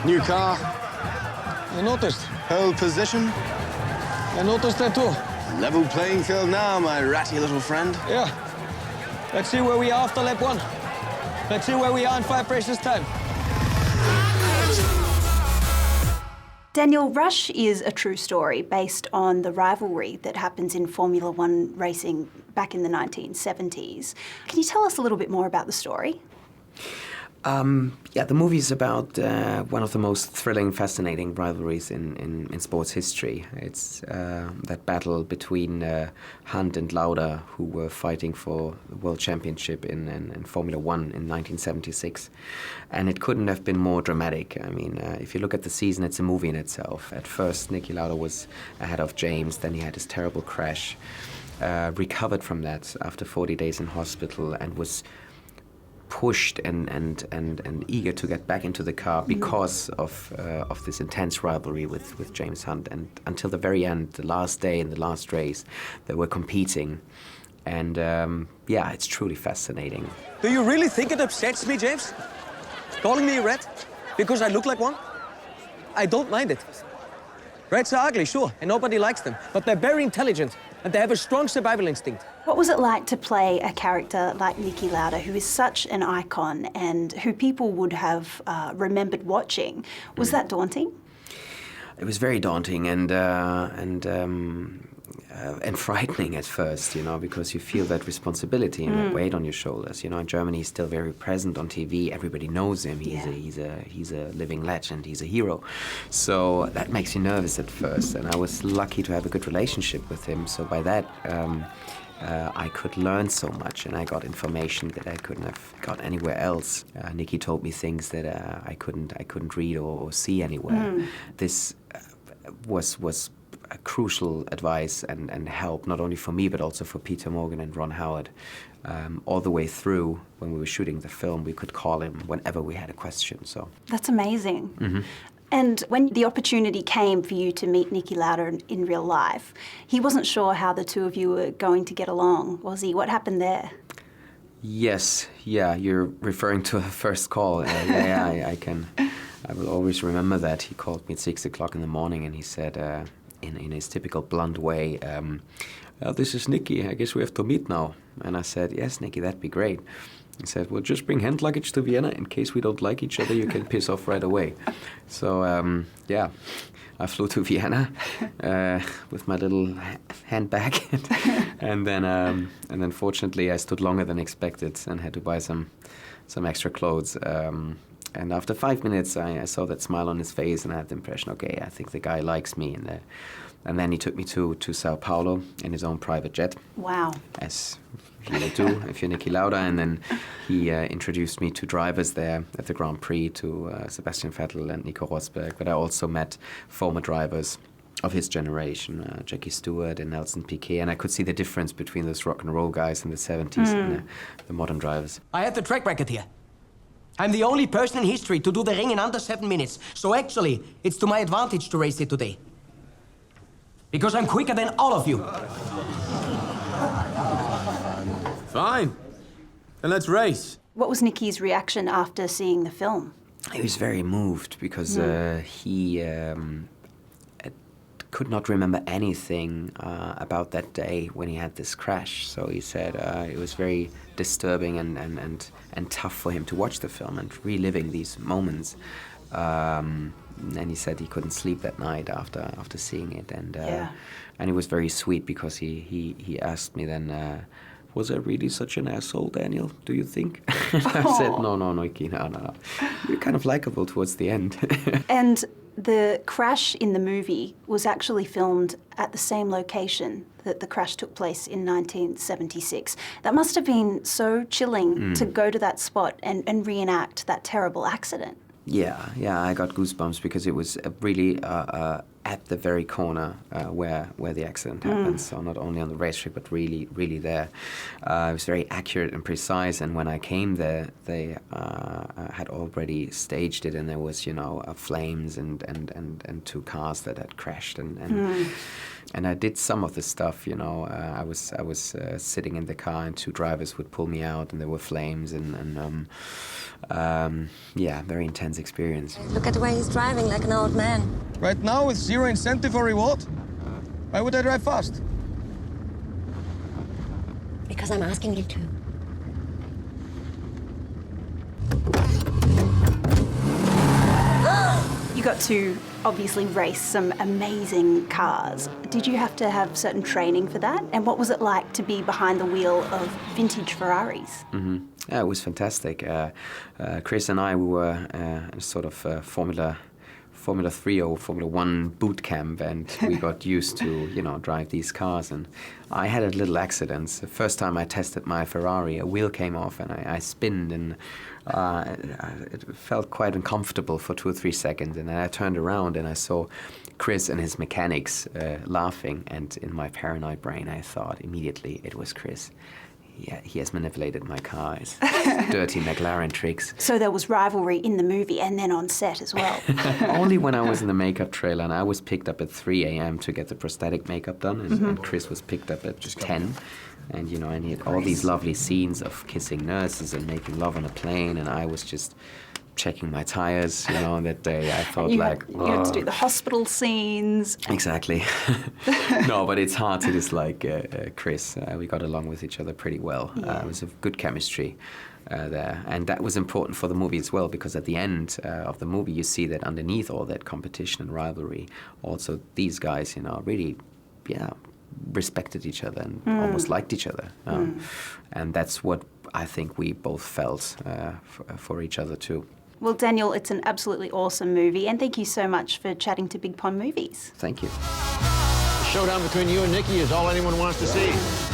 New car. I noticed. Pole position. I noticed that too. Level playing field now, my ratty little friend. Yeah. Let's see where we are after lap 1. Let's see where we are in 5 races time. Daniel, Rush is a true story based on the rivalry that happens in Formula One racing back in the 1970s. Can you tell us a little bit more about the story? Yeah, the movie is about one of the most thrilling, fascinating rivalries in sports history. It's that battle between Hunt and Lauda, who were fighting for the World Championship in Formula One in 1976. And it couldn't have been more dramatic. I mean, if you look at the season, it's a movie in itself. At first, Niki Lauda was ahead of James, then he had his terrible crash, recovered from that after 40 days in hospital, and was pushed and eager to get back into the car because of this intense rivalry with James Hunt. And until the very end, the last day in the last race, they were competing. And yeah, it's truly fascinating. Do you really think it upsets me, James? Calling me a rat? Because I look like one? I don't mind it. Rats are ugly, sure, and nobody likes them. But they're very intelligent, and they have a strong survival instinct. What was it like to play a character like Niki Lauda, who is such an icon and who people would have remembered watching? Was that daunting? It was very daunting and frightening at first, you know, because you feel that responsibility and that weight on your shoulders. You know, in Germany, he's still very present on TV. Everybody knows him. He's a living legend. He's a hero. So that makes you nervous at first. And I was lucky to have a good relationship with him. So by that, I could learn so much, and I got information that I couldn't have got anywhere else. Niki told me things that I couldn't read or see anywhere. This was a crucial advice and help, not only for me, but also for Peter Morgan and Ron Howard. All the way through, when we were shooting the film, we could call him whenever we had a question. So that's amazing. And when the opportunity came for you to meet Niki Lauda in real life, he wasn't sure how the two of you were going to get along, was he? What happened there? Yes, yeah, you're referring to a first call. I will always remember that. He called me at 6 o'clock in the morning and he said, in his typical blunt way, this is Niki, I guess we have to meet now. And I said, yes, Niki, that'd be great. He said, well, just bring hand luggage to Vienna. In case we don't like each other, you can piss off right away. So, yeah, I flew to Vienna with my little handbag. and then fortunately, I stood longer than expected and had to buy some extra clothes. And after 5 minutes, I saw that smile on his face, and I had the impression, okay, I think the guy likes me. And then he took me to Sao Paulo in his own private jet. Wow. As you will do if you're Niki Lauda. And then he introduced me to drivers there at the Grand Prix, to Sebastian Vettel and Nico Rosberg. But I also met former drivers of his generation, Jackie Stewart and Nelson Piquet. And I could see the difference between those rock and roll guys in the 70s and the modern drivers. I have the track record here. I'm the only person in history to do the ring in under 7 minutes. So actually, it's to my advantage to race it today. Because I'm quicker than all of you. Fine. Then let's race. What was Niki's reaction after seeing the film? He was very moved because he could not remember anything about that day when he had this crash. So he said it was very disturbing and tough for him to watch the film and reliving these moments. And he said he couldn't sleep that night after seeing it. And it was very sweet because he asked me then, was I really such an asshole, Daniel, do you think? I said, no, Niki, no. You're kind of likable towards the end. And the crash in the movie was actually filmed at the same location that the crash took place in 1976. That must have been so chilling to go to that spot and reenact that terrible accident. Yeah, I got goosebumps because it was really at the very corner where the accident happened. So not only on the racetrack, but really there. It was very accurate and precise. And when I came there, they had already staged it, and there was, you know, flames and two cars that had crashed. And I did some of the stuff, you know. I was sitting in the car, and two drivers would pull me out, and there were flames, yeah, very intense experience. Look at the way he's driving, like an old man. Right now, with zero incentive or reward, why would I drive fast? Because I'm asking you to. You got to obviously race some amazing cars. Did you have to have certain training for that? And what was it like to be behind the wheel of vintage Ferraris? Yeah, it was fantastic. Chris and I, we were in sort of Formula 3 or Formula 1 boot camp, and we got used to, you know, drive these cars. And I had a little accident. The first time I tested my Ferrari, a wheel came off, and I spinned, and it felt quite uncomfortable for 2 or 3 seconds. And then I turned around, and I saw Chris and his mechanics laughing. And in my paranoid brain, I thought immediately it was Chris. Yeah, he has manipulated my car. It's dirty McLaren tricks. So there was rivalry in the movie and then on set as well. Only when I was in the makeup trailer, and I was picked up at 3 a.m. to get the prosthetic makeup done, and Chris was picked up at 10. And, you know, and he had all these lovely scenes of kissing nurses and making love on a plane, and I was just checking my tires, you know, on that day. I felt you like... had to do the hospital scenes. Exactly. No, but it's hard to dislike Chris. We got along with each other pretty well. Yeah. It was a good chemistry there. And that was important for the movie as well, because at the end of the movie, you see that underneath all that competition and rivalry, also these guys, you know, really, respected each other and almost liked each other. And that's what I think we both felt for each other too. Well, Daniel, it's an absolutely awesome movie, and thank you so much for chatting to BigPond Movies. Thank you. The showdown between you and Nikki is all anyone wants to see.